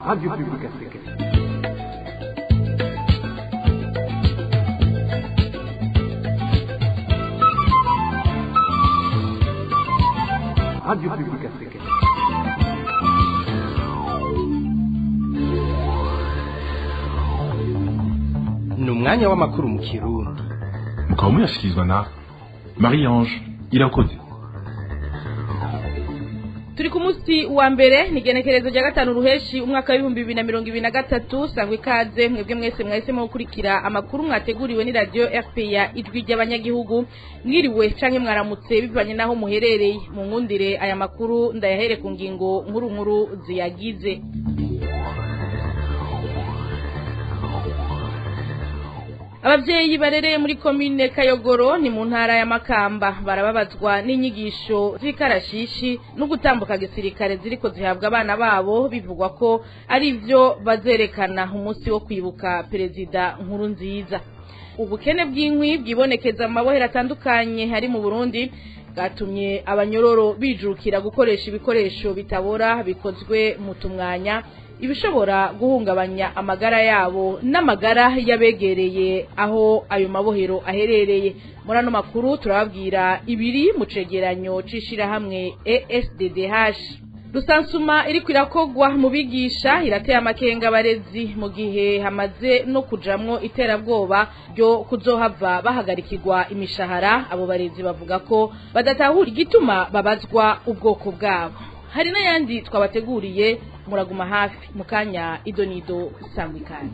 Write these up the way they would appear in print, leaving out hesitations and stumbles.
Radio Publique Africaine. Radio Publique Africaine. Ni umwanya w'amakuru mu Kirundi. Mukaba muyashyikirizwa na Marie-Ange Irakoze. Turi ku munsi wa mbere ni genekerezo rya gatanu ruheshi umwaka wa 2023 sangwe ikaze mwebwe mwese mwahisemo gukurikira amakuru mwateguriwe ni radio RPA ijwi ry'abanyagihugu mwiriwe canke mwaramutse bivanye naho muherereye mu nkundire aya makuru ndayahere ku ngingo nkuru ziyagize. Abavyeyi barereye muri commune Kayogoro ni mu ntara ya Makamba barababazwa n'inyigisho z'ikarashishi no gutambuka gisirikare ziriko zihabwa abana babo bivugwa ko ari ivyo bazerekana umunsi wo kwibuka perezida nkuru nziza. Ubukene bw'inkwi bwibonekeza mu mabohero atandukanye hari mu Burundi gatumye abanyororo bijukira gukoresha ibikoresho bitabora bikozwe mu tumwanya ibishobora guhungabanya amagara yabo n'amagara yabegereye aho ayo mabohero aherereye. Muri ano makuru turababwira ibiri mu cegeranyo cishira hamwe ESDDH. Rusansuma iri kwirakogwa mu bigisha irateye amakenga abarezi mu gihe hamaze no kujamwo iterabwoba ryo kuzohava bahagarikirwa imishahara. Abo barezi bavuga ko badatahura igituma babazwa ubwoko bwabo. Hari n'ayandi twabateguriye muraguma hafi mukanya idonido sangwikanye.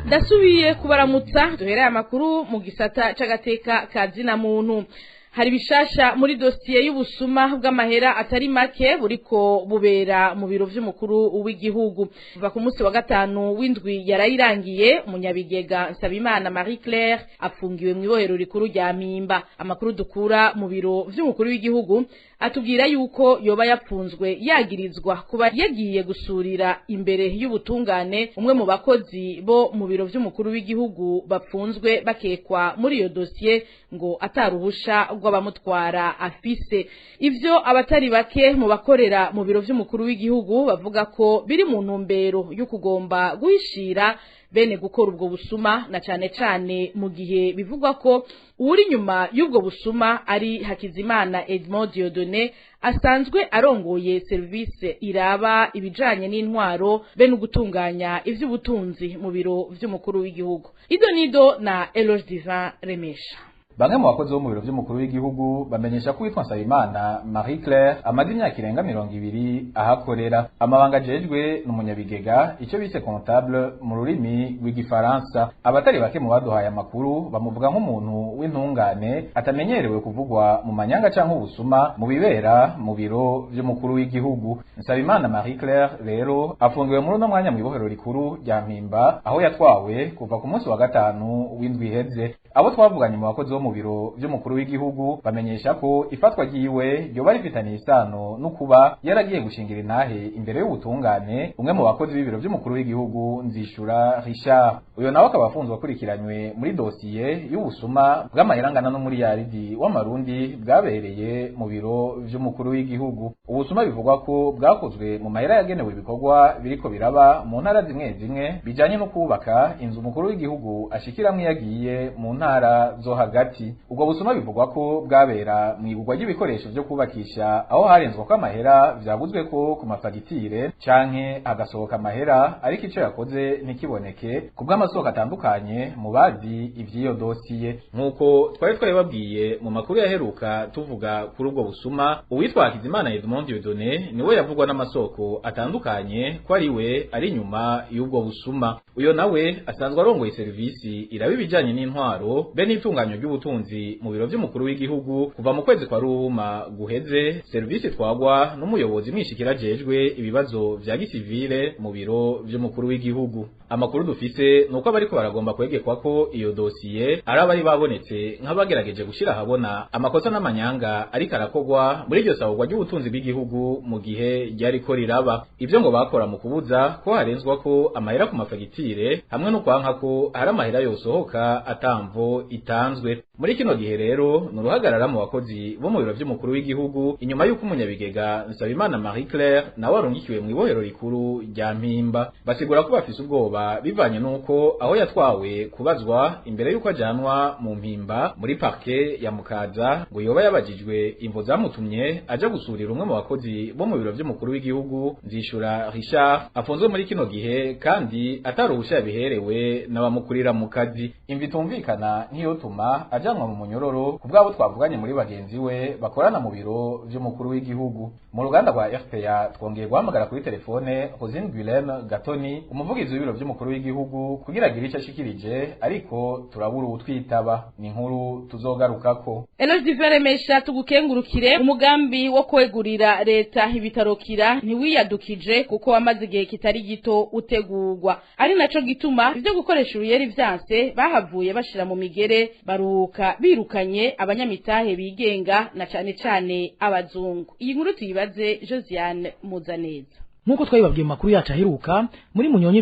Dasubiye kubaramutsa duhereye amakuru mu gisata c'agateka kazina muntu. Hari bishasha muri dossier y'ubusuma bw'amahera atari make buriko bubera mu biro vy'umukuru w'igihugu. Kuva ku munsi wa gatanu w'indwi yarayirangiye umunyabigega Nsabimana Marie Claire afungiwe mu ibohero rikuru rya Mpimba. Amakuru dukura mu biro vy'umukuru w'igihugu atubwira yuko yoba yapfunzwe yagirizwa kuba yagiye gusurira imbere y'ubutungane umwe mu bakozi bo mu biro vy'umukuru w'igihugu bapfunzwe bakekwa muri iyo dossier ngo ataruhusha rw'abamutwara afise. Ivyo abatari bake mu bakorera mu biro vy'umukuru w'igihugu bavuga ko biri mu ntumbero yo kugomba guhishira bene gukora ubwo busuma na cane mu gihe bivugwa ko uri nyuma y'ubwo busuma ari Hakizimana Edmond Dieudonné asanzwe arongoye service iraba ibijanye n'intwaro bene gutunganya ivy'ubutunzi mu biro vy'umukuru w'igihugu. Idonido na Eloge Divin Remesha. Bamwe mu bakozi bo mu biro vy'umukuru w'igihugu bamenyesha ko witwa Nsabimana Marie Claire amaze imyaka irenga 20 ahakorera. Amabanga ajejwe n'umunyabigega ico bise comptable mu rurimi rw'igifaransa. Abatari bake mu baduhaye amakuru bamuvuga nk'umuntu w'intungane atamenyerewe kuvugwa mu manyanga canke ubusuma mu bibera mu biro vy'umukuru w'igihugu. Nsabimana Marie Claire rero afungiwe muri no mwanya mu ibohero rikuru rya Mpimba aho yatwawe kuva ku munsi wa gatanu w'indwi iheze. Abo twavuganye mu bakozi bo mu biro vy'umukuru w'igihugu bamenyesha ko ifatwa ryiwe ryoba rifitaniye isano no kuba yaragiye gushingira intahe imbere y'ubutungane umwe mu bakozi b'ibiro vy'umukuru w'igihugu Nzishura Richard. Uyo nawe akaba afunzwe akurikiranywe muri dossier y'ubusuma bw'amahera angana no muri yaridi w'amarundi bwabereye mu biro vy'umukuru w'igihugu. Ubusuma bivugwa ko bwakozwe mu mahera yagenewe ibikorwa biriko biraba mu ntara zimwe bijanye no kubaka inzu umukuru w'igihugu ashikiramwe yagiye mu ntara zo hagati. Ubwo busuma bivugwa ko bwabera mu igurwa ry'ibikoresho byo kubakisha aho harenzwe ko amahera vyaguzwe ko ku mafagitire canke agasohoka amahera ariko ico yakoze ntikiboneke kubw'amasoko atandukanye mu bazi ivyiyo dosiye. Nkuko twari babwiye mu makuru yaheruka tuvuga kuri ubwo busuma, uwitwa Hakizimana Edmond Dieudonné niwe yavugwa n'amasoko atandukanye ko ari we ari nyuma y'ubwo busuma. Uyo nawe asanzwe arongoye servisi iraba ibijanye n'intwaro be n'itunganywa ry'ubutunzi mu biro vy'umukuru w'igihugu kuva mu kwezi kwa Ruhuma guheze. Servisi twagwa n'umuyobozi mwishikira jejwe ibibazo vya gisivile mu biro vy'umukuru w'igihugu. Amakuru dufise nuko abariko baragomba kwegekwa ko iyo dosiye arabari babonetse nk'abagerageje gushira habona amakosa n'amanyanga ariko arakogwa muri iryo sahurwa ry'ubutunzi bw'igihugu mu gihe ryariko riraba. Ivyo ngo bakora mu kubuza ko harenzwa ko amahera ku mafagitire hamwe no kwanka ko hari amahera yosohoka atamvo itanzwe. muri kino gihe rero nuruhagarara mu bakozi bo mu biro vy'umukuru w'igihugu inyuma y'uko umunyabigega Nsabimana Marie Claire nawe arungikiwe mu ibohero rikuru rya Mpimba basigura ko bafise ubwoba bivanye nuko aho yatwawe kubazwa imbere y'uko ajanwa mu Mpimba muri parquet ya Mukaza ngo yoba yabajijwe imvo zamutumye aja gusurira umwe mu bakozi bo mu biro vy'umukuru w'igihugu Nzishura Richard afunzwe muri kino gihe kandi ataruhusha biherewe n'abamukurira mu kazi imvitumvikana niyo tuma ajanwa mu munyororo kubwabo twavuganye muri bagenzi we bakorana mu biro vy'umukuru w'igihugu mu ruganda rwa RPA twongeye guhamagara kuri telefone Rosine Guilhem Gatoni umuvugizi w'ibiro vy'umukuru w'igihugu kugira agire ico ashikirije ariko turabura utwitaba ni inkuru tuzogarukako Eloge Diveremesha tugukengurukire umugambi wo kwegurira leta ibitarokira ntiwiyadukije kuko wamaze igihe kitari gito utegurwa ari naco gituma ivyo gukoresha uruyeri vyanse bahavuye bashira mu migere baruhuka birukanye abanyamitahe bigenga na cane cane abazungu iyi nkuru tuyibaze Josiane Muzaneza nkuko twabibabwiye makuru yacu aheruka muri munyonye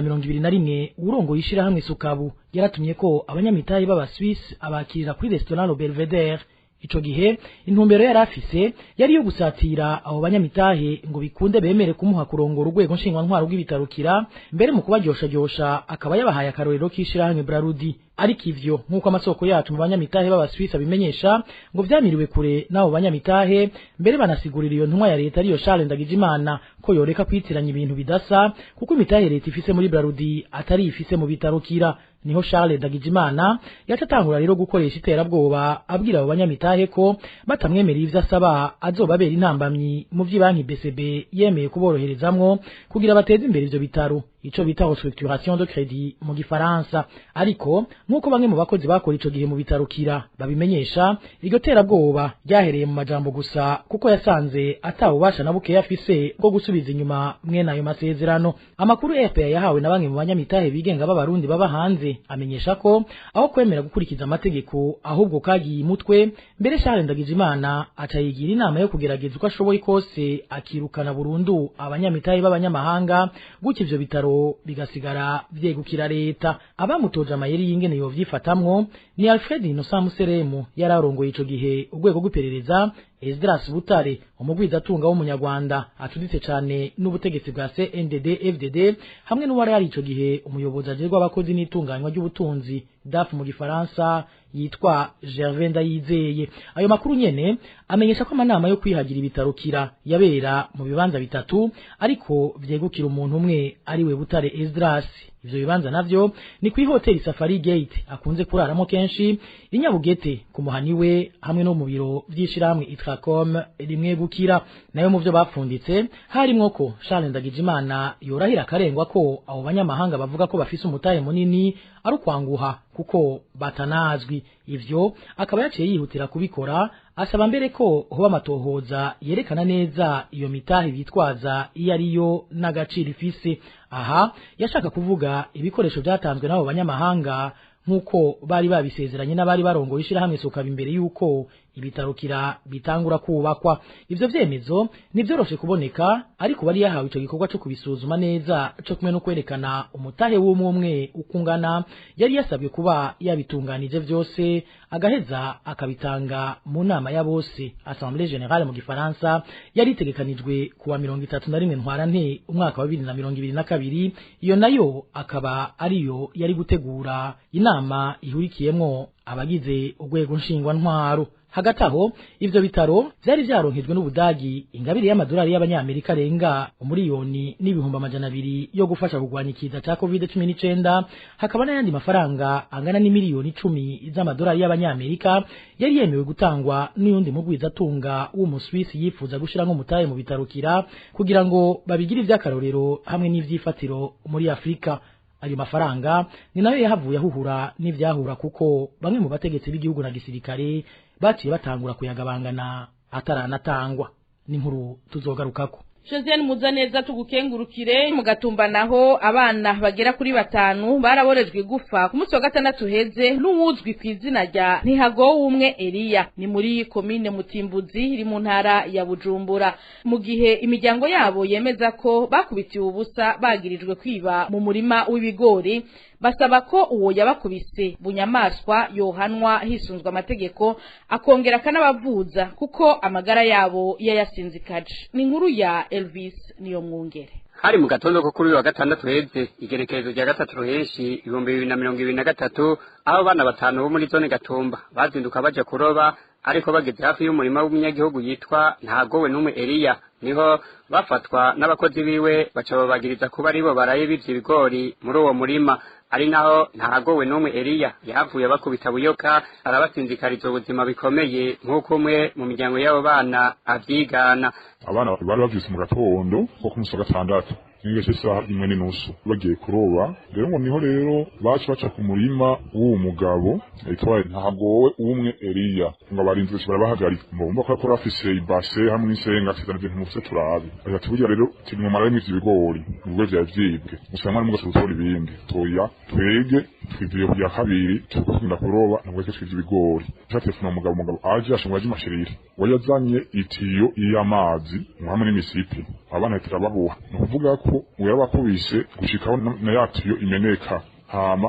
2021 urongo yishira hamwe Sukabu yaratumye ko abanyamitahe b'aba Swiss abakirira kuri restaurant Le Belvedere ico gihe intumbero yarafise yari yo gusatira abo banyamitahe ngo bikunde bemere kumuha kurongora urwego nshingwa ntwaro rw'ibitarukira mbere mu kubaryosha akaba yabahaye akarorero kishira hamwe Brarudi ariko ivyo nkuko amasoko yacu mu banyamitahe b'aba Swiss bimenyesha ngo vyamiriwe kure nabo banyamitahe mbere banasigurira iyo ntwa ya leta ariyo Charles Ndagijimana ko yoreka kwitiranya ibintu bidasa kuko imitahe leta ifise muri Brarudi atari ifise mu bitarukira niho Charles Ndagijimana yacatangura rero gukoresha iterabwoba abwira abo banyamitahe ko batamwemerera ivyo asaba azobabera intambamyi mu vy'ibanki BCB yemeye kuboroherezamwo kugira bateze imbere ivyo bitaro ico bita restructuration de crédit mu gifaransa ariko nkuko bamwe mu bakozi bakora ico gihe mu bitarukira babimenyesha iryo terabwoba ryahereye mu majambo gusa kuko yasanze atawubasha na buke yafise bwo gusubiza inyuma mwene ayo masezerano amakuru RPA yahawe na bamwe mu banyamitahe bigenga b'abarundi baba hanze amenyesha ko aho kwemera gukurikiza amategeko ahubwo kagiye imutwe mbere Charles Ndagijimana acayigira inama yo kugerageza uko ashoboye kose akirukana burundu abanyamitahe b'abanyamahanga gutyo ivyo bitaro bigasigara vyegukira leta abamutoje amayeri y'ingene yo vyifatamwo ni Alfred Innocent Museremu yararongoye ico gihe urwego rw'iperereza Esdras Butare umugwiza atunga w'umunyarwanda atuditse cane n'ubutegetsi bwa CNDD FDD hamwe n'uwari ari ico gihe umuyobozi ajerwa abakozi n'itunganywa ry'ubutunzi DAF mu gifaransa yitwa Gervais Ndayizeye ayo makuru nyene amenyesha ko amanama yo kwihagira ibitarukira yabera mu bibanza bitatu ariko vyegukira umuntu umwe ari we Butare Esdras ivyo bibanza navyo ni kwi hotel Safari Gate akunze kuraramo kenshi inyabugete ku muhaniwe hamwe no mu biro vy'ishiramwe Itracom rimwe gukira nayo mu vyo bapfunditse harimwo ko Charles Ndagijimana yorahira karengwa ko abo banyamahanga bavuga ko bafise umutahe munini ari kwanguha kuko batanazwi ivyo akaba yaciye yihutira kubikora asaba mbere ko hoba amatohoza yerekana neza iyo mitahe bitwaza iyo ariyo n'agaciro ifise aha yashaka kuvuga ibikoresho byatanzwe n'abo banyamahanga nkuko bari babisezeranye n'abari barongoye ishirahamwe Sukabu imbere yuko ibitarukira bitangura kubakwa ivyo vyemezo nivyoroshe kuboneka ariko bari yahawe ico gikorwa cyo kubisuzuma neza cyo kumwe no kwerekana umutahe w'umwe ukungana yari yasabwe kuba yabitunganije vyose agaheza akabitanga mu nama ya bose Assemblée Générale mu gifaransa yari itegekanijwe kuwa 31 ntwarante umwaka wa 2022 iyo nayo akaba ariyo yari gutegura inama ihurikiyemwo abagize urwego nshingwa ntwaro hagati aho ivyo bitaro vyari vyaronkejwe n'Ubudagi ingabire y'amadolari y'abanyamerika renga umuriyoni n'ibihumbi 200 yo gufasha kugwanya ikiza ca COVID-19 hakaba n'ayandi mafaranga angana n'imiliyoni 10 z'amadolari y'abanyamerika yari yemewe gutangwa n'undi mugwiza atunga w'umuswisi yifuza gushiramwo umutahe mu bitarukira kugira ngo babigire ivy'akarorero hamwe n'ivyifatiro muri Afrika ayo mafaranga ni nayo yahavuye ahuhura n'ivyahura kuko bamwe mu bategetsi b'igihugu na gisirikare baciye batangura kuyagabangana ataranatangwa n'inkuru tuzogarukako Josiane Muzaneza tugukengurukire mu Gatumba naho abana bagera kuri 5 baraborejwe igufa ku munsi wa gatandatu heze n'uwuzwi ku izina rya Ntihagowe umwe Elia ni muri komine Mutimbuzi iri mu ntara ya Bujumbura mu gihe imiryango yabo yemeza ko bakubitiwe ubusa bagirijwe kwiba mu murima w'ibigori basaba ko uwo yabakubise bunyamaswa yohanwa hisunzwe amategeko akongera kanabavuza kuko amagara yabo yayasinzikaje ni inkuru ya Elvis niyo mwungere. Hari mu gatondo ko kuri wa gatandatu heze igerekezo rya gatatu ruheshi 2023 aho bana 5 bo muri zone Gatumba bazinduka baje kuroba ariko bageze hafi y'umurima w'umunyagihugu yitwa Ntagowe n'umwe Elia niho bafatwa n'abakozi biwe baca babagiriza kuba aribo baraye bivye ibigori muri uwo murima ari naho Ntagowe n'umwe Elia yavuye bakubita buyoka arabasinzikariza ubuzima bikomeye nk'uko umwe mu miryango y'abo bana avyigana. Abana bari bavyise mu gatondo ko ku munsi wa gatandatu n'ingese isaha 1:30 bagiye kuroba rero ngo niho rero baca ku murima w'uwo mugabo yitwa Ntagowe umwe Elia ngo barinzwe barabahagarika mbomba ko afise ibase hamwe n'isenga kizana ibintu mufite turabe ati burya rero kimwe mara y'imisi ibigori ubwo vyavyibwe usanga ari mu gasotora ibindi toya twege twiviye kujya kabiri tukunda kuroba nabwo twivye ibigori telefone umugabo aje ashingwa aje mashirira wayazanye itiyo y'amazi hamwe n'imisipi abana turababuha no kuvuga ko uyabakubise gushikaho na yatiyo imeneka hama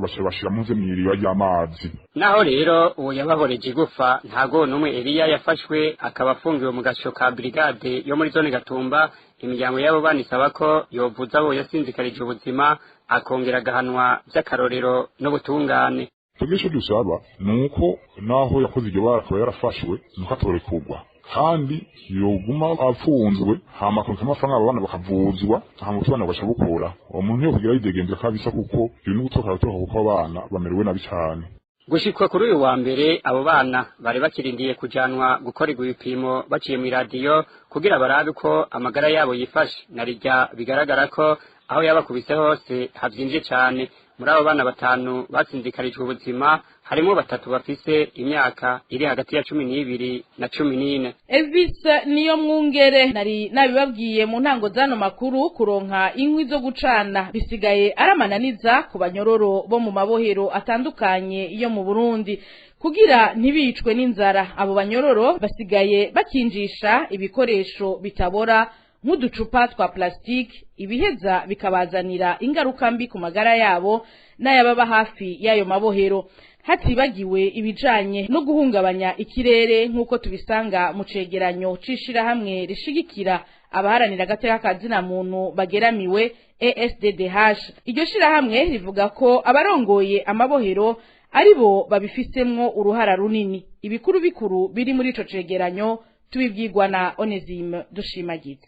bashira muze mwiriba ry'amazi. Naho rero uwo yabahoreje igufa Ntagowe n'umwe Elia yafashwe akabafungiwe mu gasho ka brigade yo muri zone Gatumba imiryango yabo banisaba ko yovuza abo yasinzikarije ubuzima akongera gahanwa by'akarorero n'ubutungane. Tugisho dusaba nuko naho yakoze iryo barakaba yarafashwe nuko atorekugwa kandi yoguma afunzwe hama konka amafaranga abana bakavuzwa hama utwana bashabukura umuntu yo kugira yidegenza kabisa kuko ibintu gutoka kuko abana bamerewe nabi cyane. Gushikwa kuri uyu wa mbere abo bana bari bakirindiye kujanwa gukorerwa ibipimo baciye mu radio kugira barabe ko amagara yabo yifashe narijya bigaragara ko aho yabakubise hose havyinje cyane. Muri abo bana 5 basinzikarijwe ubuzima harimo 3 bafise imyaka iri hagati ya 12 na 14. Elvis niyo mwungere nari nabibabwiye mu ntango zano makuru kuronka inkwi zo gucana bisigaye aramananiza ku banyororo bo mu mabohero atandukanye iyo mu Burundi kugira ntibicwe n'inzara. Abo banyororo basigaye bakinjisha ibikoresho bitabora nk'uducupa twa plastiki ibiheza bikabazanira ingaruka mbi ku magara yabo n'ayababa hafi y'ayo mabohero hatibagiwe ibijanye no guhungabanya ikirere nk'uko tubisanga mu cegeranyo cishira hamwe rishigikira abaharanira agateka kazina muntu bageramiwe ESDDH. Iryo shira hamwe rivuga ko abarongoye amabohero aribo babifisemwo uruhara runini. Ibikuru bikuru biri muri ico cegeranyo tubibwirwa na Onesime Dushimagize.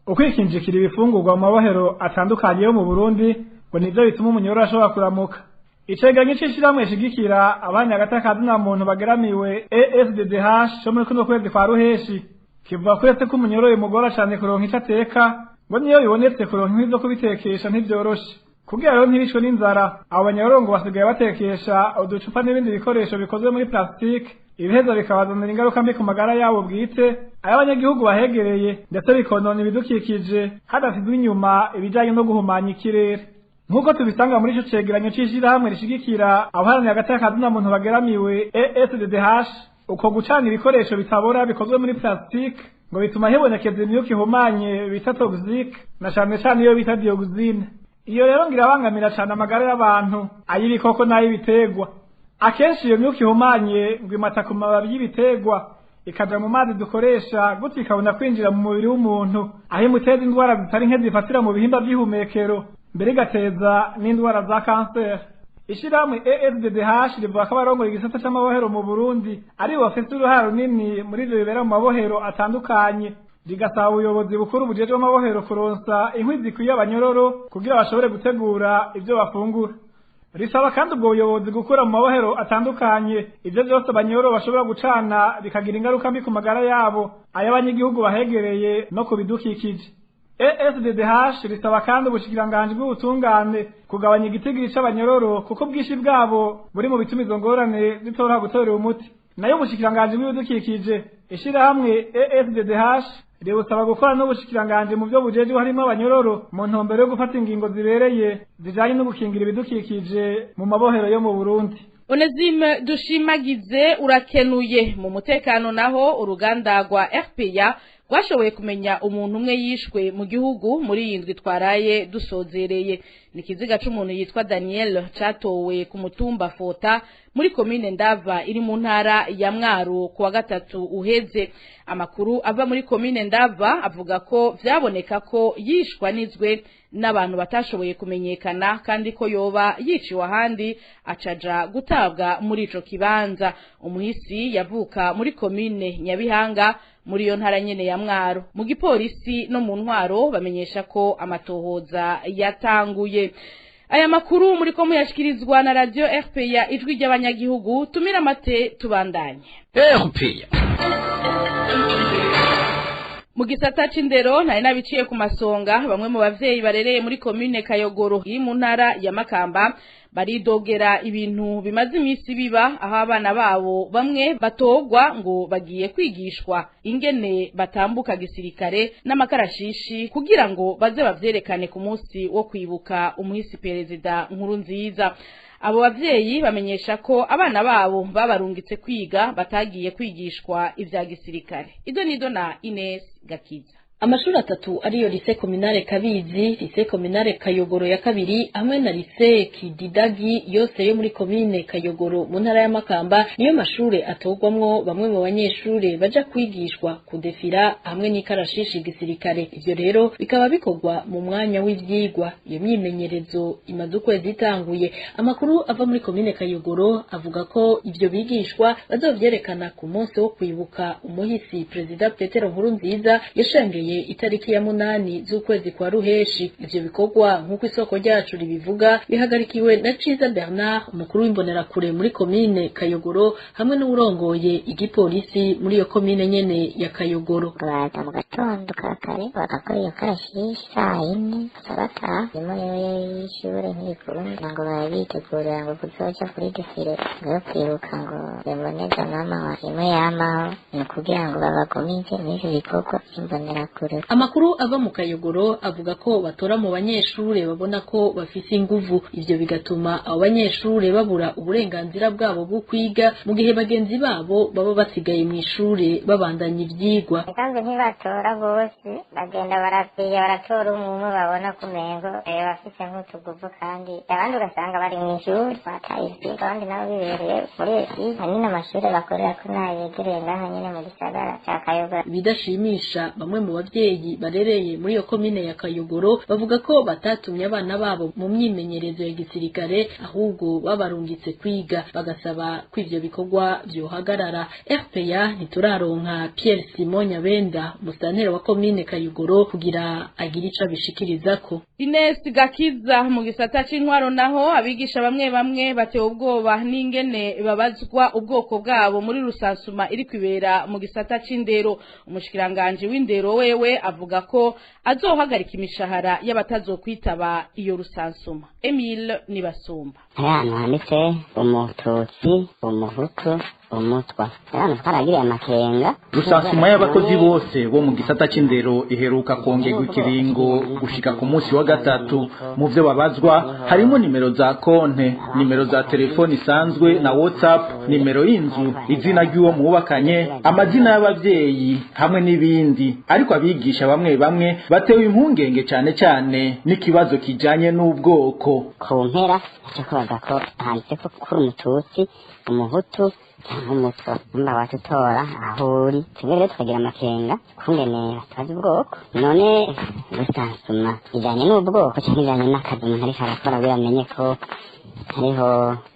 Ukwikinjikira ibifungurwa mu mabohero atandukanye yo mu Burundi ngo nivyo bituma umunyoro ashobora kuramuka. Icegeranyo c'ishiramwe shigikira abanya agataka kazina muntu bageramiwe ESDDH cyo muri kuno kwezi kwa ruheshi kivuga ko yetse ko umunyoro y'umugora cyane kuronka icateka ngo niyo bibonetse kuronka nk'izo kubitekesha ntivyoroshe. Kugira rero ntibishwe n'inzara abo banyororo ngo basigaye batekesha uducupa n'ibindi bikoresho bikozwe muri plastiki ibiheza bikabazanira ingaruka mbi ku magara yabo bwite ay'abanyagihugu bahegereye ndetse bikonona ibidukikije hadasizwe inyuma ibijanye no guhumanya ikirere. Nkuko tubisanga muri ico cegeranyo c'ishirahamwe rishigikira abaharanira agateka kazina muntu bageramiwe ESDDH uko gucana ibikoresho bitabora bikozwe muri plastiki ngo bituma hibonekeza imyuka ihumanye bita toxique na cane cane iyo bita dioxine. Iyo rero ngirabangamira cyane amagara y'abantu ayibikoko n'ayibiterwa. Akenshi iyo myuka ihumanye ngo imata ku mababi y'ibiterwa ikaja mu mazi dukoresha gutyo ikabona kwinjira mu mubiri w'umuntu aho imuteza indwara zitari nke zifatira mu bihimba by'ihumekero mbere igateza n'indwara za kanseri. Ishirahamwe ESDDH rivuga ko abarongoye igisata c'amabohero mu Burundi ari bo bafite uruhare runini muri ivyo bibera mu mabohero atandukanye. Rigasaba ubuyobozi bukuru bujejwe amabohero kuronsa inkwi zikwiye abanyororo kugira bashobore gutegura ivyo bafungura. Risaba kandi ubwo buyobozi gukura mu mabohero atandukanye ivyo byose abanyororo bashobora gucana bikagira ingaruka mbi ku magara yabo ay'abanyagihugu bahegereye no kubidukikije. ESDDH risaba kandi ubushikiranganje bw'ubutungane kugabanya igitigiri c'abanyororo kuko bwishi bwabo buri mu bituma izo ngorane zitora gutorera umuti. Nayo ubushikiranganje bw'ibidukikije ishirahamwe ESDDH rirabusaba gukora n'ubushikiranganje mu byo bujejwe harimo abanyororo mu ntumbero yo gufata ingingo zibereye zijanye no gukingira ibidukikije mu mabohero yo mu Burundi. Onezime dushimagize urakenuye. Mu mutekano naho uruganda rwa RPA rwashoboye kumenya umuntu umwe yishwe mu gihugu muri yindwi twaraye dusozereye. Ni kiziga c'umuntu yitwa Daniel catowe ku mutumba Fota muri komine Ndava iri mu ntara ya Mwaro kuwa gatatu uheze. Amakuru ava muri komine Ndava avuga ko vyaboneka ko yishwa nizwe n'abantu batashoboye kumenyekana kandi ko yoba yiciwe ahandi acaja gutabwa muri ico kibanza. Umuhisi yavuka muri komine Nyabihanga muri yo ntara nyene ya Mwaro. Mu gipolisi no mu ntwaro bamenyesha ko amatohoza yatanguye. Aya makuru muri ko muyashikirizwa na radio RPA ijwi ry'abanyagihugu. Tumira mate tubandanye. RPA Mu gisata c'indero nari nabiciye ku masonga bamwe mu bavyeyi barereye muri komine Kayogoro iri mu ntara ya Makamba baridogera ibintu bimaze imisi biba aho abana babo bamwe batogwa ngo bagiye kwigishwa ingene batambuka gisirikare n'amakarashishi kugira ngo baze bavyerekane ku munsi wo kwibuka umuhisi perezida Nkurunziza. Abo bavyeyi bamenyesha ko abana babo babarungitse kwiga batagiye kwigishwa ivya gisirikare. Ido nido na Ines Gakiza. Amashuri atatu ariyo Lycée Communale Kabizi, Lycée Communale Kayogoro ya kabiri hamwe na Lycée Kididagi yose yo muri komine Kayogoro mu ntara ya Makamba niyo mashure atogwamwo bamwe mu banyeshure baja kwigishwa kudefira hamwe n'ikarashishi gisirikare. Ivyo rero bikaba bikorwa mu mwanya w'ivyigwa. Iyo myimenyerezo imaze ukwezi itanguye. Amakuru ava muri komine Kayogoro avuga ko ivyo bigishwa bazovyerekana ku munsi wo kwibuka umuhisi Perezida Petero Nkurunziza yashengeye itariki ya 8 z'ukwezi kwa Ruheshi. Ivyo bikorwa nk'uko isoko ryacu ribivuga bihagarikiwe na Ciza Bernard, umukuru w'imbonerakure muri komine Kayogoro hamwe n'urongoye igipolisi muri iyo komine nyene ya Kayogoro. Baza mu gatondo kare bagakora iyo karashishi saa 4 sabata muri y'ishure nk'ikuru ngo babitegurira ngo kuzoja kuri defile ngo kwiruka ngo yaboneza mama wa imwe yamaho ni kugira ngo babagomize n'ivyo bikorwa imbonerakure. Amakuru ava mu Kayogoro avuga ko batora mu banyeshure babona ko bafise inguvu. Ivyo bigatuma abo banyeshure babura uburenganzira bwabo bwo kwiga mu gihe bagenzi babo baba basigaye mu ishure babandanya ivyigwa. Kandi ntibatora bose bagenda baratora umwe babona kumengo bafise nk'utuguvu kandi abandi ugasanga bari mu ishure bataye ivyigwa kandi nabo bibereye muri esi hanini amashure bakorera ko nayegereye ngaha nyene mu gisagara ca Kayogoro. Bidashimisha bamwe mu bavyeyi barereye muri iyo komine ya Kayogoro bavuga ko batatumye abana babo mu myimenyerezo ya gisirikare ahubwo babarungitse kwiga, bagasaba ko ivyo bikorwa vyohagarara. RPA ntituraronka Pierre Simon Nyabenda, musanteri wa komine Kayogoro, kugira agira ico abishikirizako. Ines Gakiza. Mu gisata c'intwaro naho abigisha bamwe batewe ubwoba n'ingene babazwa ubwoko bwabo muri rusansuma iri kwibera mu gisata c'indero. Umushikiranganje w'indero wewe avuga ko azohagarika imishahara y'abatazokwitaba iyo rusansuma. Emile Nibasumba. Ahantu handitse umututsi, umuhutu, umutwa. Twaragira amakenga. Rusansuma y'abakozi bose bo mu gisata c'indero iheruka kongerwa ikiringo gushika ku munsi wa gatatu. Mu vyo babazwa harimo nimero za konte, nimero za telefoni isanzwe na WhatsApp, nimero y'inzu, izina ry'uwo mubakanye, amazina y'abavyeyi hamwe n'ibindi. Ariko abigisha bamwe batewe impungenge cyane n'ikibazo kijanye n'ubwoko. Ku mpera cyo kubaza ko handitse ko kuri umututsi, umuhutu cyangwa umutwa mba watutora aho uri. Tugere tukagira amakenga kungene batazi ubwoko. None rusansuma ijanye n'ubwoko cyangwa ijanye n'akazi umuntu ariko arakora biramenye ko hariho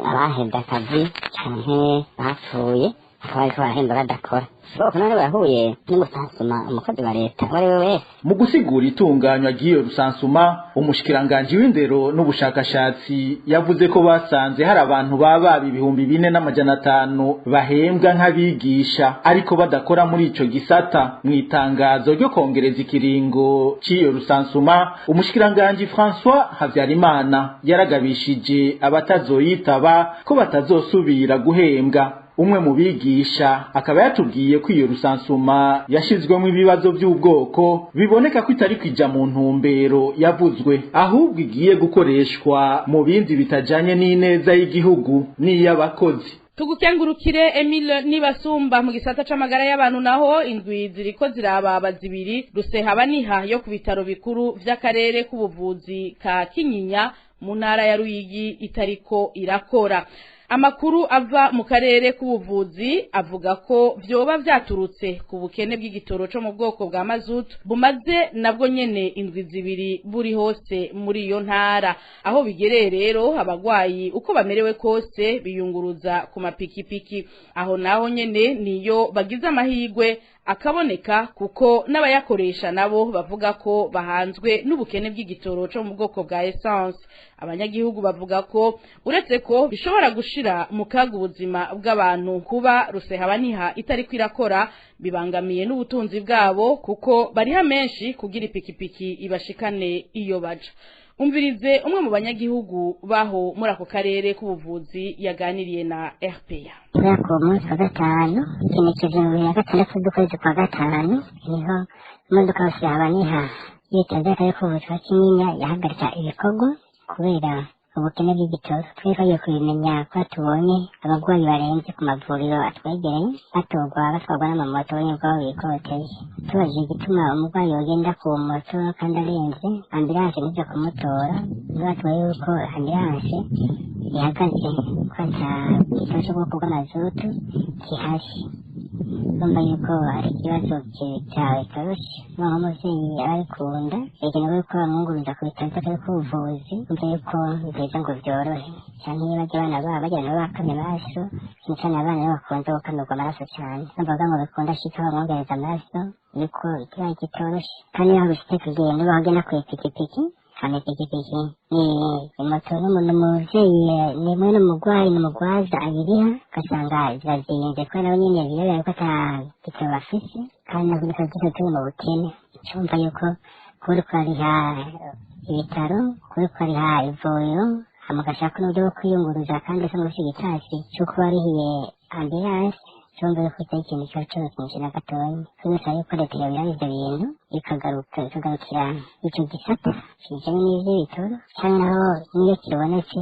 abahebye akazi canke bapfuye akaba ariko barahemba badakora. Ubwoko none burahuye n'umusansuma umukozi wa leta wari we wese. Mu gusigura itunganywa ry'iyo rusansuma, umushikiranganje w'indero n'ubushakashatsi yavuze ko basanze hari abantu baba 4,500 bahembwa nk'abigisha ariko badakora muri ico gisata. Mu itangazo ryo kongereza ikiringo cy'iyo rusansuma, umushikiranganje François Havyarimana yaragabishije abatazoyitaba ko batazosubira guhembwa. umwe mu bigisha akaba yatubwiye ko iyo rusansuma yashizwemo ibibazo by'ubwoko biboneka ko itari kwija mu ntumbero yavuzwe ahubwo igiye gukoreshwa mu bindi bitajanye n'ineza y'igihugu n'iy'abakozi. Tugukengurukire Emile Nibasumba mu gisata c'amagara y'abantu naho indwi ziriko zirababa zibiri Rusehaba-Niha yo ku bitaro bikuru vy'akarere k'ubuvuzi ka Kinyinya mu ntara ya Ruyigi itariko irakora. Amakuru ava mu karere k'ubuvuzi avuga ko vyoba vyaturutse ku bukene bw'igitoro cyo mu bwoko bwa mazut bumaze nabwo nyene indwi zibiri buri hose muri iyo ntara aho bigereye rero abagwayi uko bamerewe kose biyunguruza ku mapikipiki aho naho nyene niyo bagize amahigwe akaboneka kuko n'abayakoresha nabo bavuga ko bahanzwe n'ubukene bw'igitoro cyo mu bwoko bwa essence. Abanyagihugu bavuga ko uretse ko bishobora gushira mu kaga ubuzima bw'abantu kuba Rusehaba-Niha itari kwirakora bibangamiye n'ubutunzi bwabo kuko bariha menshi kugira ipikipiki ibashikane iyo baja. Umvirize umwe mu banyagihugu baho muri ako karere k'ubuvuzi yaganiriye na RPA. Ku munsi wa gatanu igenekerezo 26 z'ukwezi kwa gatanu niho imodoka Rusehaba-Niha yitaze akarere k'ubuvuzi ka Kinyinya yahagarika ibikorwa kubera ubukene bw'igitoro. Twifuye kubimenya ko tubonye abagwayi barenze ku mavuriro atwegereye batwarwa n'amamoto y'ubwabo bikoteye. Tubajije igituma umugwayi yogenda ku moto kandi arenze ambulance nije kumutora batwaye yuko ambulance ihagaze ko ata gitoro cyo bwoko bw'amazutu kihari. Bumva yuko ari ikibazo cyawe toroshe naho umuvyeyi arikunda egenewe ko bamwunguruza ku bitaro by'akarere k'ubuvuzi bumva yuko biza ngo vyorohe cyane iyo bajya abana babo bajya nabo bakamye amaraso cyane abana nabo bakunze gukamirwa amaraso cyane numvaga ngo bikunda shika bamwongereza amaraso niko ikibazo kitoroshe kandi aho bishite kugenda bagenda ku ipikipiki kandi ipikipiki ni moto n'umuntu muvyeyi ni mwe n'umugwayi n'umugwaza ayiriha ugasanga zirazinze kubera nabo nyene birabera ko ata gitoro bafise kandi nabwo bikaba turi mu bukene cyumva yuko kuri kwariha ibitaro kuri kwariha ivuriro amagashaka n'uburyo bwo kwiyunguruza kandi asa n'ubushyigitasi cy'uko barihiye ambulance cyumva yuko itari ikintu kiba cyoroshye na gatoya twese yuko leta yabiraho ivyo bintu ikagarukira ico gisata kijanye n'ivy'ibitoro cyangwa naho niyo kibonetse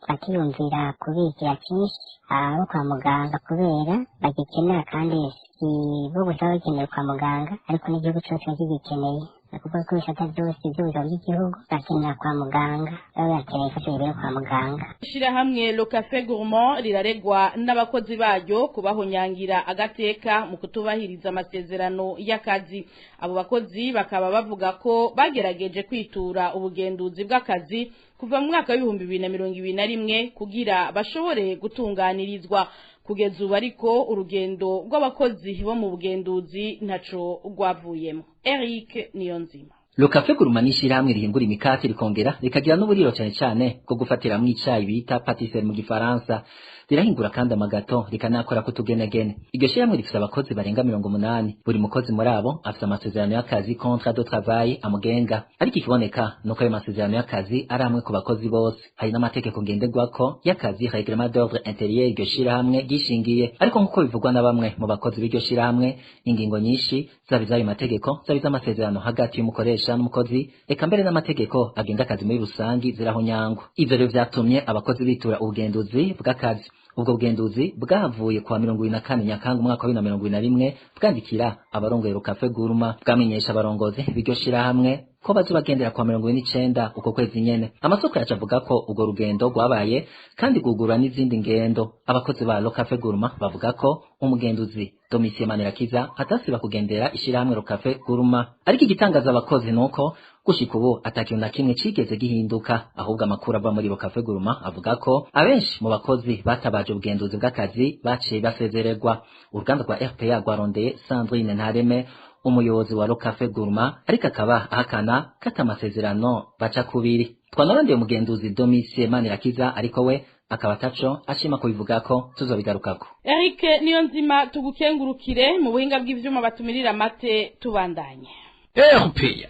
bakiyumvira kubikira cyinshi abo kwa muganga kubera bagikenera kandi si bo gusa bakeneye kwa muganga ariko n'igihugu cyose kigikeneye kuko ibisata byose by'ubuzima bw'igihugu bakenera kwa muganga baba bakeneye ifasha ibintu kwa muganga. Ishirahamwe Le Café Gourmand riraregwa n'abakozi baryo kubahonyangira agateka mu kutubahiriza amasezerano y'akazi. Abo bakozi bakaba bavuga ko bagerageje kwitura ubugenduzi bw'akazi kuva mu mwaka w'ibihumbi 2021 kugira bashobore gutunganirizwa. Kugeza ubu ariko urugendo rw'abakozi bo mu bugenduzi ntaco rwavuyemo. Eric Niyonzima. Le Café Gourmand n'ishirahamwe rihingura imikate rikongera rikagira n'uburiro cyane ko gufatira mu icayi bita pâtisserie mu gifaransa. Rirahingura kandi amagato rikanakora kutugenegene. Iryo shirahamwe rifise abakozi barenga 80. Buri mukozi muri abo afise amasezerano y'akazi contrat de travail amugenga. Ariko ikiboneka nuko ayo masezerano y'akazi ari amwe ku bakozi bose. Hari n'amategeko ngenderwako y'akazi règlement d'ordre intérieur iryo shirahamwe gishingiye. Ariko nkuko bivugwa na bamwe mu bakozi b'iryo shirahamwe ingingo nyinshi zabiza ayo mategeko zabiza amasezerano hagati y'umukoresha n'umukozi eka mbere n'amategeko agenga akazi muri rusangi zirahonyangwa. Ivyo rero vyatumye abakozi bitura ubugenduzi bw'akazi. Ubwo bugenduzi bwavuye kwa 24 Nyakanga umwaka wa 2021 bwandikira abarongoye Le Café Gourmand bwamenyesha abarongozi b'iryo shirahamwe ko bazobagendera kwa 29 uko kwezi nyene. Amasoko yacu avuga ko ubwo rugendo rwabaye kandi gugura n'izindi ngendo. Abakozi ba Le Café Gourmand bavuga ko umugenduzi Domitien Manirakiza atasiba kugendera ishirahamwe Le Café Gourmand. Ariko igitangaza abakozi nuko gushika ubu atakintu na kimwe cigeze gihinduka, ahubwo amakuru ava muri Le Café Gourmand avuga ko abenshi mu bakozi batabaje ubugenduzi bw'akazi baciye basezererwa. Uruganda rwa RPA rwarondeye Sandrine Ntareme umuyobozi wa Le Café Gourmand ariko akaba ahakana kata amasezerano baca kubiri. Twanarondeye umugenduzi Domitien Manirakiza ariko we akaba ataco ashima kubivuga ko tuzobigarukako. Eric Niyonzima tugukengurukire mu buhinga bw'ivyuma batumirira mate tubandanye. RPA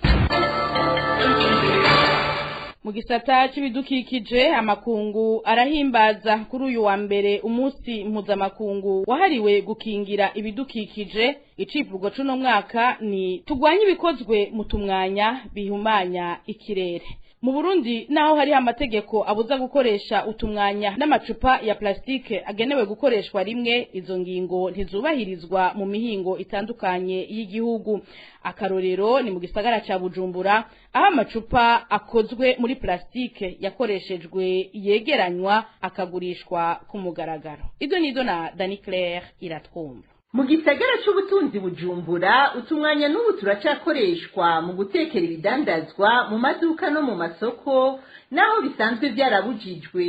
Mu gisata c'ibidukikije amakungu arahimbaza kuri uyu wa mbere umunsi mpuzamakungu wahariwe gukingira ibidukikije. Icivugo c'uno mwaka ni tugwanye ibikozwe mu tumwanya bihumanya ikirere. Mu Burundi naho hari amategeko abuza gukoresha utumwanya n'amacupa ya plastike agenewe gukoreshwa rimwe, izo ngingo ntizubahirizwa mu mihingo itandukanye y'igihugu. Akarorero ni mu gisagara ca Bujumbura aho amacupa akozwe muri plastike yakoreshejwe yegeranywa akagurishwa ku mugaragaro. Izo nizo na Dani Claire iratwumva. Mu gisagara c'ubutunzi Bujumbura utumwanya n'ubu turacakoreshwa mu gutekera ibidandazwa mu maduka no mu masoko naho bisanzwe byarabujijwe.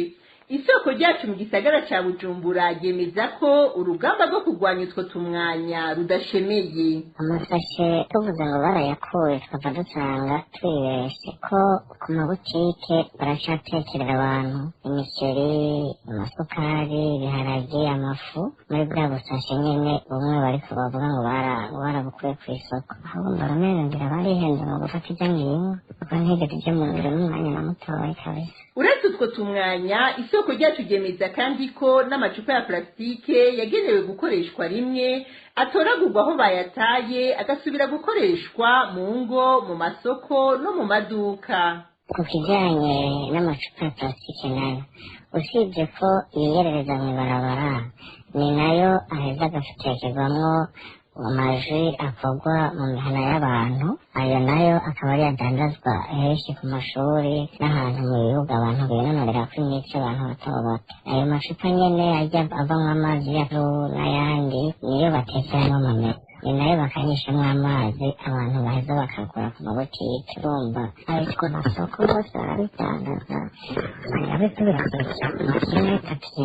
Isoko ryacu mu gisagara ca Bujumbura yemeza ko urugamba rwo kurwanya utwo tumwanya rudashemeye. Amasashe tuvuze ngo barayakuye tukava dusanga twibeshe ko ku mabutike baracatekerera abantu imiceri, amasukari, ibiharage, amafu muri bwa busashe nyene bumwe bariko bavuga ngo barabukuye kw'isoko. Ahubwo baramwerendera barihenze mu gufata ivyo ngingo kuko ntigeze ije mu ngiro n'umwanya na mutoya kabisa. Uretse utwo tumwanya isoko ryacu ryemeza kandi ko n'amacupa ya plastike yagenewe gukoreshwa rimwe atoragurwa aho bayataye agasubira gukoreshwa mu ngo, mu masoko no mu maduka. Ku kijanye n'amacupa ya plastike nayo usibye ko yiyerereza mw'ibarabara ni nayo aheza agatekerwamwo amajwi akorwa mu mihana y'abantu, ayo nayo akaba ari adandazwa henshi ku mashuri n'ahantu mu bibuga abantu binonorera ko imitsi abantu bato bato. Ayo macupa nyene ajya avamwo amazi n'ayandi niyo batekeramwo amamesa, ni nayo bakanyishamwo amazi abantu baheza bakagura ku mabutike. Urumva abitwa amasoko bose barabidandaza bariko birakurikira ku makine tapi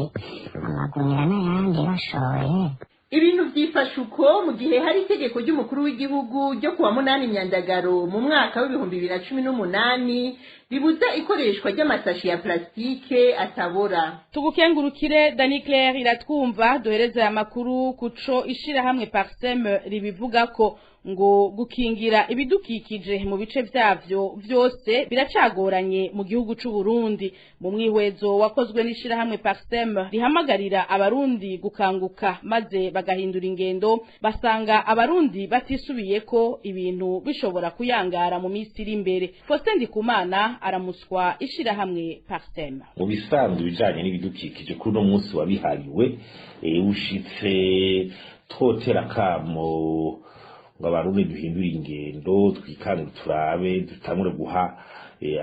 amagunira n'ayandi bashoye. Ibintu vyifashe uko mu gihe hari itegeko ry'umukuru w'igihugu ryo kuwa 8 Myandagaro mu mwaka w'2018 ribuza ikoreshwa ry'amasashi ya plastike atabora. Tugukengurukire Dani Claire iratwumva. Duhereze amakuru kuco ishirahamwe Parsem ribivuga ko ngo gukingira ibidukikije mu bice vyavyo vyose biracagoranye mu gihugu c'u Burundi. Mu mwihwezo wakozwe n'ishirahamwe Parsem rihamagarira abarundi gukanguka maze bagahindura ingendo, basanga abarundi batisubiye ko ibintu bishobora kuyangara mu minsi iri imbere. Faustin Ndikumana aramuswa ishirahamwe Parsem. Mu bisanzwe bijanye n'ibidukikije kuri no munsi wabihariwe ushitse totera kamo ngo abarundi duhindura ingendo twikanga turabe dutangure guha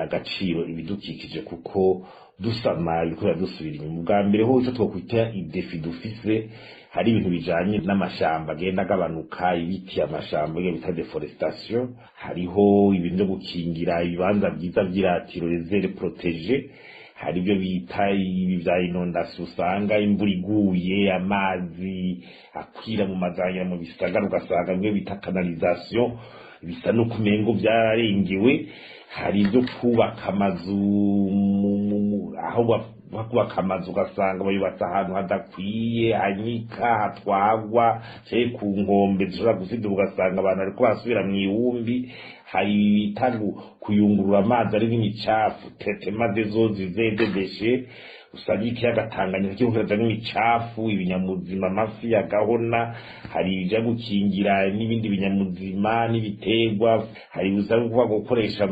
agaciro ibidukikije kuko dusama bikora dusubira inyuma. Bwa mbere ho icyo twokwita idefi dufise hari ibintu bijanye n'amashamba agenda agabanuka, ibiti amashamba bita deforestation, hariho ibintu byo gukingira ibibanza byiza by'iratiro reserve protege, hari ibyo bita ibi bya inondation usanga imvura iguye amazi akwira mu mazanya mu bisagara ugasanga bimwe bita canalisation bisa no kumengo byarengewe. Hari ibyo kubaka amazu aho bakubaka amazu ugasanga bayubatse ahantu hadakwiye hanyika hatwagwa ku nkombe zishobora gusiduka ugasanga abantu ariko basubira mu ihumbi. Hari ibitangu kuyungurura amazi ari n'imicafu tetemaze zo zizededeshe usanga ikiyaga Tanganyika kivuga n'imicafu ibinyamuzima amafi yagahona. Hari ibija gukingira n'ibindi binyamuzima n'ibitegwa. Hari usanga gukoresha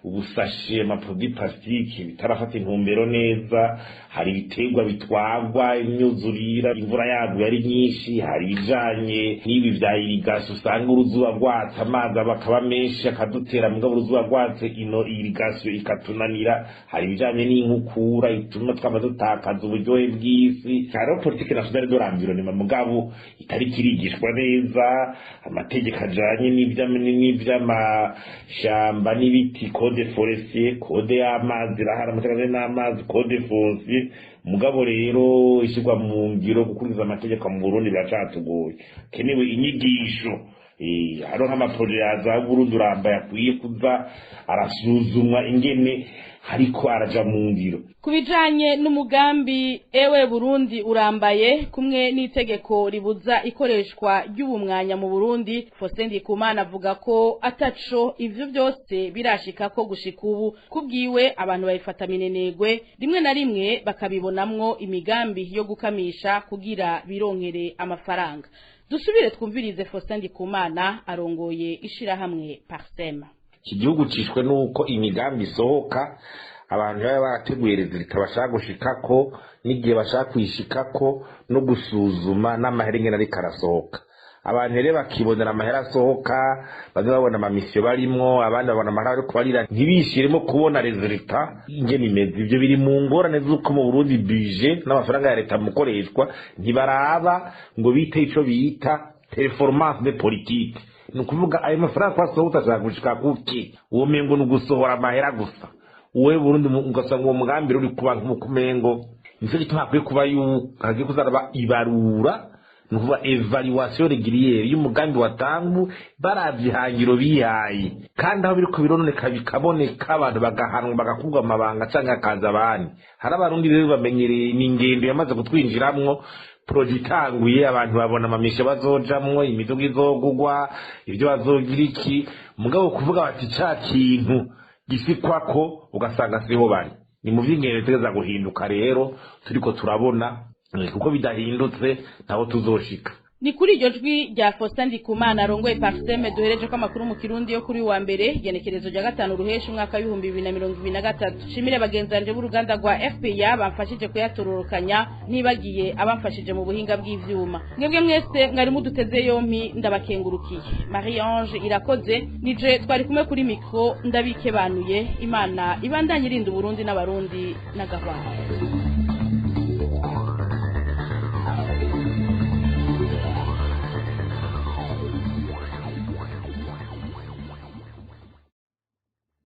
ubusashe amaproduit plastique bitarafata intumbero neza. Hari ibitegwa bitwagwa imyuzurira imvura yaguye ari nyinshi. Hari ibijanye n'ibi vya irrigation usanga uruzuba rwatse amazi bakaba menshi akadutera mugabo uruzuba rwatse ino irrigation ikatunanira. Hari ibijanye n'inkukura ituma dutakaza uburyohe bw'isi. Hariho politike nationale de l'environnement mugabo itari kirigishwa neza, amategeko ajanye n'ivy'amashamba n'ibiti, code forestier, code y'amazi irahari, amategeko n'amazi, code foncier. Mugabo rero ishyirwa mu ngiro gukurikiza amategeko mu Burundi biracatugoye. Kenewe inyigisho hariho nk'amaproje yaza Burundi urambaye akwiye kuza arasuzumwa ingene hariko araja mu ngiro. Kubijanye n'umugambi ewe Burundi urambaye kumwe n'itegeko ribuza ikoreshwa ry'ubumwanya mu Burundi, Faustin Ndikumana avuga ko ataco ivyo byose birashika ko gushika ubu kubwiwe abantu bayifata minenegwe rimwe na rimwe bakabibonamwo imigambi yo gukamisha kugira bironkere amafaranga. Dusubire twumvirize Faustin Ndikumana arongoye ishirahamwe Parsema. Iki gihugu cishwe nuko imigambi isohoka abantu baba barateguye rezilita bashaka gushikako n'igihe bashaka kwishikako no gusuzuma n'amaherengena ariko arasohoka. Abantu rero bakibonera amahera asohoka, bamwe babona amamisiyo barimwo, abandi babona amahera ariko barira ntibishiremo kubona rezilita ingene imeze. Ivyo biri mu ngorane z'uko mu Burundi budget n'amafaranga ya leta mukoreshwa ntibaraba ngo bite ico bita performance de politique. Nukuvuga ayo mafaranga kwasohoka ashaka gushika kuki uwo mengo nugusohora amahera gusa. Uwe Burundi ugasanga uwo mugambi uri kuba nk'umukumengo nicyo gituma hakwiye kuba hagiye kuzaraba ibarura nukuvuga evaluation régulière y'umugambi watangu baravyihangiro bihaye kandi aho biriko birononeka bikaboneka abantu bagahanwa bagakugwa amabanga canke akaza abandi. Hari abarundi rero bamenyereye n'ingendo yamaze kutwinjiramwo projitanguye abantu babona amamisha bazojamwo imiduga izogugwa ibyo bazogira iki mugabo kuvuga bati ca kintu gisikwako ugasanga siho bari. Ni mu vy'ingendo tegeza guhinduka rero turiko turabona kuko bidahindutse ntaho tuzoshika. Ni kuri iryo jwi rya Faustin Ndikumana arongoye Parseme duhereje ko amakuru mu Kirundi yo kuri wa mbere igenekerezo rya 5 ruhesha umwaka wa 2023. Shimire bagenzanje b'uruganda rwa FPA bamfashije kuyatororokanya ntibagiye abamfashije mu buhinga bw'ivyuma. Mwebwe mwese mwari muduteze yompi ndabakengurukiye. Marie Ange Irakoze nije twari kumwe kuri micro ndabikebanuye. Imana ibandanye irinda Burundi n'abarundi n'agahwana.